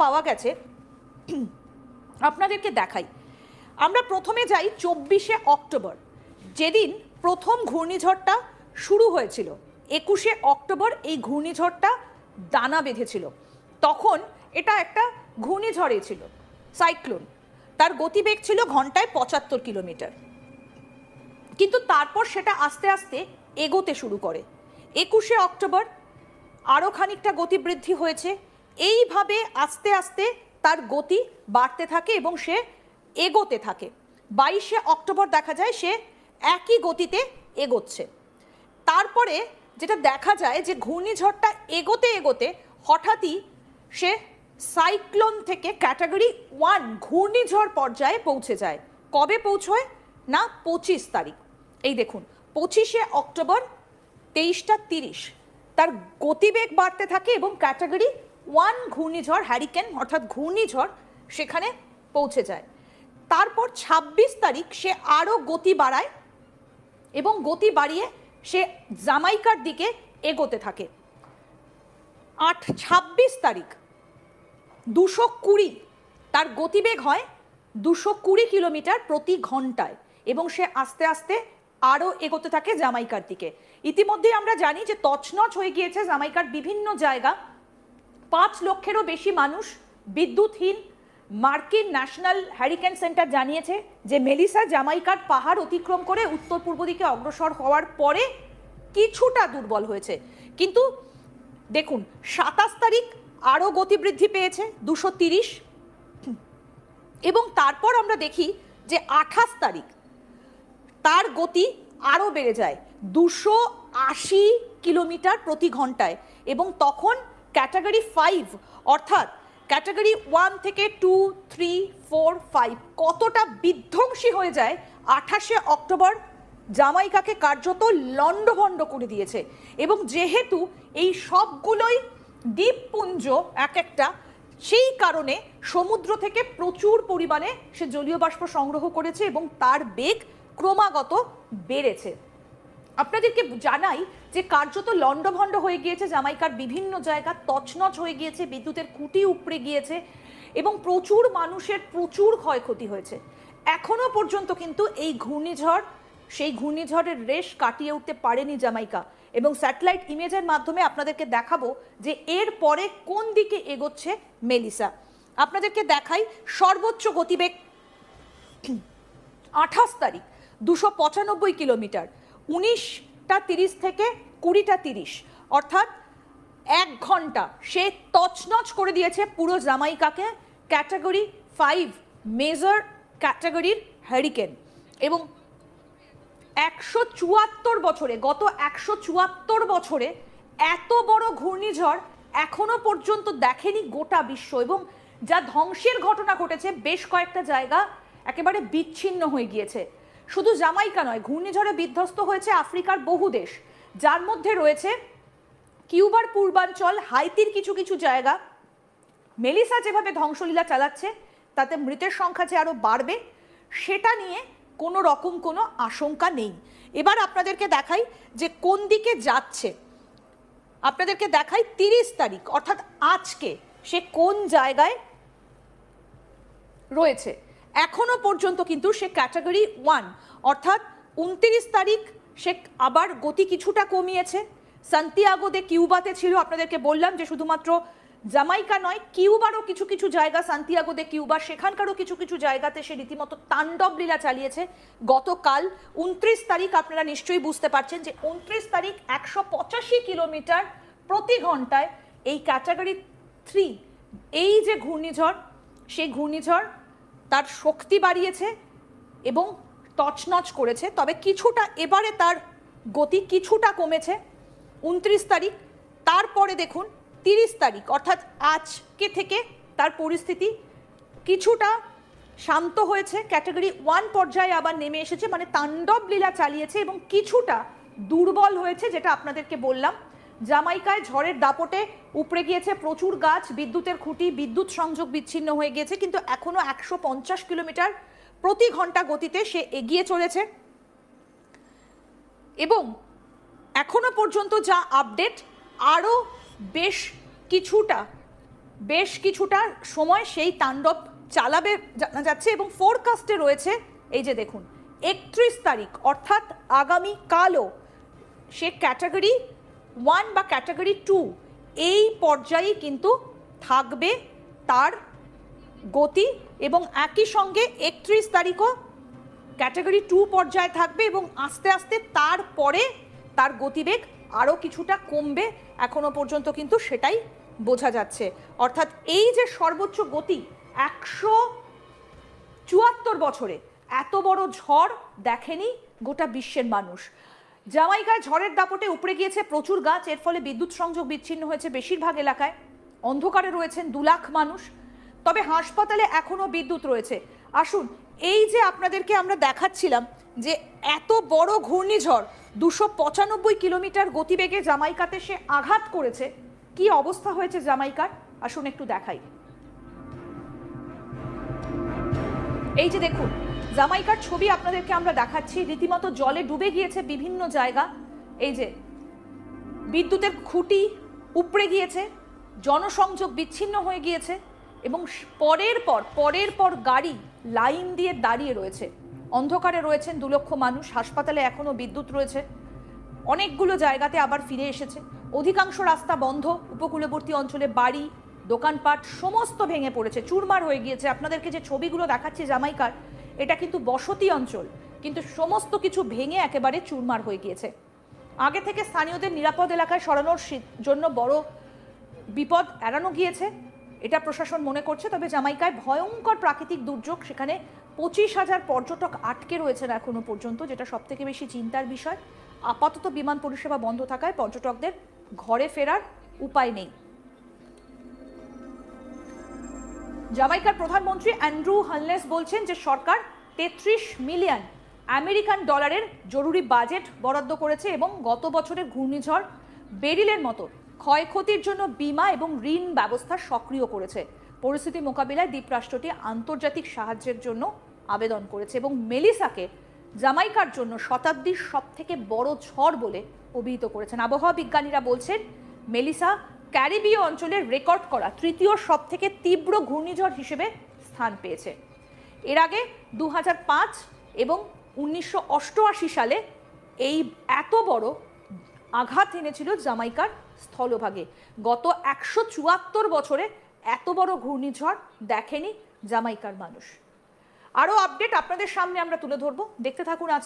পাওয়া গেছে আপনাদেরকে দেখাই। আমরা প্রথমে যাই 24শে অক্টোবর, যেদিন প্রথম ঘূর্ণিঝড়টা শুরু হয়েছিল। 21শে অক্টোবর এই ঘূর্ণিঝড়টা দানা বেঁধেছিল। তখন এটা একটা ঘূর্ণিঝড়ে ছিল, সাইক্লোন। তার গতিবেগ ছিল ঘন্টায় 75 কিলোমিটার, কিন্তু তারপর সেটা আস্তে আস্তে এগোতে শুরু করে। 21শে অক্টোবর আরও খানিকটা গতি বৃদ্ধি হয়েছে। এইভাবে আস্তে আস্তে তার গতি বাড়তে থাকে এবং সে এগোতে থাকে। 22শে অক্টোবর দেখা যায় সে একই গতিতে এগোচ্ছে। তারপরে যেটা দেখা যায় যে ঘূর্ণিঝড়টা এগোতে এগোতে হঠাৎই সে সাইক্লোন থেকে ক্যাটাগরি 1 ঘূর্ণিঝড় পর্যায়ে পৌঁছে যায়। কবে পৌঁছয় না 25 তারিখ। এই দেখুন 25শে অক্টোবর 23:30 তার গতিবেগ বাড়তে থাকে এবং ক্যাটাগরি 1 ঘূর্ণিঝড় হ্যারিকেন অর্থাৎ ঘূর্ণিঝড় সেখানে পৌঁছে যায়। তারপর 26 তারিখ সে আরও গতি বাড়ায় এবং গতি বাড়িয়ে সে জামাইকার দিকে এগোতে থাকে। 26 তারিখ 220 তার গতিবেগ হয় 220 কিলোমিটার প্রতি ঘন্টায় এবং সে আস্তে আস্তে আরও এগোতে থাকে জামাইকার দিকে। ইতিমধ্যে আমরা জানি যে তছনছ হয়ে গিয়েছে জামাইকার বিভিন্ন জায়গা। 5 লক্ষেরও বেশি মানুষ বিদ্যুৎহীন। মার্কিন ন্যাশনাল হ্যারিকেন সেন্টার জানিয়েছে যে মেলিসা জামাইকার পাহাড় অতিক্রম করে উত্তর পূর্ব দিকে অগ্রসর হওয়ার পরে কিছুটা দুর্বল হয়েছে, কিন্তু দেখুন 27 তারিখ আরও গতিবৃদ্ধি পেয়েছে 230 এবং তারপর আমরা দেখি যে 28 তারিখ তার গতি আরও বেড়ে যায় 280 কিলোমিটার প্রতি ঘন্টায় এবং তখন ক্যাটাগরি 5 অর্থাৎ ক্যাটাগরি 1 থেকে 2, 3, 4, 5 কতটা বিধ্বংসী হয়ে যায়। 28শে অক্টোবর জামাইকাকে কার্যত লণ্ডভণ্ড করে দিয়েছে এবং যেহেতু এই সবগুলোই দ্বীপপুঞ্জ এক একটা, সেই কারণে সমুদ্র থেকে প্রচুর পরিমাণে সে জলীয় বাষ্প সংগ্রহ করেছে এবং তার বেগ ক্রমাগত বেড়েছে। আপনাদেরকে জানাই যে কার্যত লণ্ডভণ্ড হয়ে গিয়েছে জামাইকার বিভিন্ন জায়গা, তছনছ হয়ে গিয়েছে, বিদ্যুতের খুঁটি উপড়ে গিয়েছে এবং প্রচুর মানুষের প্রচুর ক্ষয়ক্ষতি হয়েছে। এখনো পর্যন্ত কিন্তু এই ঘূর্ণিঝড় সেই ঘূর্ণিঝড়ের রেশ কাটিয়ে উঠতে পারেনি জামাইকা এবং স্যাটেলাইট ইমেজের মাধ্যমে আপনাদেরকে দেখাবো যে এর পরে কোন দিকে এগোচ্ছে মেলিসা। আপনাদেরকে দেখাই সর্বোচ্চ গতিবেগ 28 তারিখ 295 কিলোমিটার, 19:30 থেকে 20:30 অর্থাৎ 1 ঘন্টা সে তছনছ করে দিয়েছে পুরো জামাইকাকে। ক্যাটাগরি 5 মেজর ক্যাটাগরির হ্যারিকেন এবং 174 বছরে গত 174 বছরে এত বড় ঘূর্ণিঝড় এখনো পর্যন্ত দেখেনি গোটা বিশ্ব এবং যা ধ্বংসের ঘটনা ঘটেছে বেশ কয়েকটা জায়গা একেবারে বিচ্ছিন্ন হয়ে গিয়েছে। শুধু জামাইকা নয়, ঘূর্ণিঝড়ে বিধ্বস্ত হয়েছে আফ্রিকার বহু দেশ, যার মধ্যে রয়েছে কিউবার পূর্বাঞ্চল, হাইতির কিছু কিছু জায়গা। মেলিসা যেভাবে ধ্বংসলীলা চালাচ্ছে তাতে মৃতের সংখ্যা যে আরও বাড়বে সেটা নিয়ে কোনো রকম কোনো আশঙ্কা নেই। এবার আপনাদেরকে দেখাই যে কোন দিকে যাচ্ছে। আপনাদেরকে দেখাই 30 তারিখ অর্থাৎ আজকে সে কোন জায়গায় রয়েছে। এখনো পর্যন্ত কিন্তু সে ক্যাটাগরি 1 অর্থাৎ 29 তারিখ সে আবার গতি কিছুটা কমিয়েছে। সান্তিয়াগো দে কিউবাতে ছিল, আপনাদেরকে বললাম যে শুধুমাত্র জামাইকা নয়, কিউবারও কিছু কিছু জায়গা, সান্তিয়াগো দে কিউবা সেখানকারও কিছু কিছু জায়গাতে সে রীতিমতো তাণ্ডব লীলা চালিয়েছে। গতকাল 29 তারিখ আপনারা নিশ্চয়ই বুঝতে পারছেন যে 29 তারিখ 185 কিলোমিটার প্রতি ঘন্টায় এই ক্যাটাগরি 3 এই যে ঘূর্ণিঝড়, সেই ঘূর্ণিঝড় তার শক্তি বাড়িয়েছে এবং তছনছ করেছে। তবে কিছুটা এবারে তার গতি কিছুটা কমেছে 29 তারিখ। তারপরে দেখুন 30 তারিখ অর্থাৎ আজকে থেকে তার পরিস্থিতি কিছুটা শান্ত হয়েছে, ক্যাটাগরি 1 পর্যায়ে আবার নেমে এসেছে, মানে তাণ্ডব লীলা চালিয়েছে এবং কিছুটা দুর্বল হয়েছে। যেটা আপনাদেরকে বললাম, জামাইকায় ঝড়ের দাপটে উপড়ে গিয়েছে প্রচুর গাছ, বিদ্যুতের খুঁটি, বিদ্যুৎ সংযোগ বিচ্ছিন্ন হয়ে গিয়েছে, কিন্তু এখনো 150 কিলোমিটার প্রতি ঘন্টা গতিতে সে এগিয়ে চলেছে এবং এখনো পর্যন্ত যা আপডেট আরও বেশ কিছুটা বেশ কিছুটা সময় সেই তাণ্ডব চালাবে জানা যাচ্ছে এবং ফোরকাস্টে রয়েছে এই যে দেখুন 31 তারিখ অর্থাৎ আগামী কালও সে ক্যাটাগরি 1 বা ক্যাটাগরি 2 এই পর্যায়ে কিন্তু থাকবে তার গতি এবং একই সঙ্গে 31 তারিখও ক্যাটাগরি 2 পর্যায়ে থাকবে এবং আস্তে আস্তে তারপরে তার গতিবেগ আরও কিছুটা কমবে, এখনো পর্যন্ত কিন্তু সেটাই বোঝা যাচ্ছে। অর্থাৎ এই যে সর্বোচ্চ গতি 174 বছরে এত বড় ঝড় দেখেনি গোটা বিশ্বের মানুষ। জামাইকায় ঝড়ের দাপটে উপড়ে গিয়েছে প্রচুর গাছ, এর ফলে বিদ্যুৎ সংযোগ বিচ্ছিন্ন হয়েছে বেশিরভাগ এলাকায়, অন্ধকারে রয়েছেন 2 লাখ মানুষ। তবে হাসপাতালে এখনো বিদ্যুৎ রয়েছে। আসুন এই যে আপনাদেরকে আমরা দেখাচ্ছিলাম যে এত বড় ঘূর্ণিঝড় 295 কিলোমিটার গতিবেগে জামাইকাতে সে আঘাত করেছে, কি অবস্থা হয়েছে জামাইকার আসুন একটু দেখাই। এই যে দেখুন জামাইকার ছবি আপনাদেরকে আমরা দেখাচ্ছি, রীতিমতো জলে ডুবে গিয়েছে বিভিন্ন জায়গা। এই যে বিদ্যুতের খুঁটি উপড়ে গিয়েছে, জনসংযোগ বিচ্ছিন্ন হয়ে গিয়েছে এবং পরের পর গাড়ি লাইন দিয়ে দাঁড়িয়ে রয়েছে। অন্ধকারে রয়েছেন 2 লক্ষ মানুষ, হাসপাতালে এখনো বিদ্যুৎ রয়েছে, অনেকগুলো জায়গাতে আবার ফিরে এসেছে, অধিকাংশ রাস্তা বন্ধ, উপকূলবর্তী অঞ্চলে বাড়ি দোকানপাট সমস্ত ভেঙে পড়েছে, চুরমার হয়ে গিয়েছে। আপনাদেরকে যে ছবিগুলো দেখাচ্ছি জামাইকার, এটা কিন্তু বসতি অঞ্চল, কিন্তু সমস্ত কিছু ভেঙে একেবারে চুরমার হয়ে গিয়েছে। আগে থেকে স্থানীয়দের নিরাপদ এলাকায় সরানোর জন্য বড় বিপদ এড়ানো গিয়েছে এটা প্রশাসন মনে করছে। তবে জামাইকায় ভয়ঙ্কর প্রাকৃতিক দুর্যোগ, সেখানে 25,000 পর্যটক আটকে রয়েছেন এখনো পর্যন্ত, যেটা সব থেকে বেশি চিন্তার বিষয়। আপাতত বিমান পরিষেবা বন্ধ থাকায় পর্যটকদের ঘরে ফেরার উপায় নেই। জামাইকার প্রধানমন্ত্রী অ্যান্ড্রু হানলেস বলছেন যে সরকার 33 মিলিয়ন আমেরিকান ডলারের জরুরি বাজেট বরাদ্দ করেছে এবং গত বছরের ঘূর্ণিঝড় বেরিলের মতো ক্ষয়ক্ষতির জন্য বীমা এবং ঋণ ব্যবস্থা সক্রিয় করেছে। পরিস্থিতি মোকাবিলায় দ্বীপরাষ্ট্রটি আন্তর্জাতিক সাহায্যের জন্য আবেদন করেছে এবং মেলিসাকে জামাইকার জন্য শতাব্দীর সবথেকে বড় ঝড় বলে অভিহিত করেছেন। আবহাওয়া বিজ্ঞানীরা বলছেন মেলিসা ক্যারিবীয় অঞ্চলের রেকর্ড করা 3য় সবথেকে তীব্র ঘূর্ণিঝড় হিসেবে স্থান পেয়েছে। এর আগে 2005 এবং 1988 সালে এই এত বড় আঘাত এনেছিল জামাইকার স্থলভাগে। গত 174 বছরে এত বড় ঘূর্ণিঝড় দেখেনি জামাইকার মানুষ। আরও আপডেট আপনাদের সামনে আমরা তুলে ধরবো, দেখতে থাকুন আজ।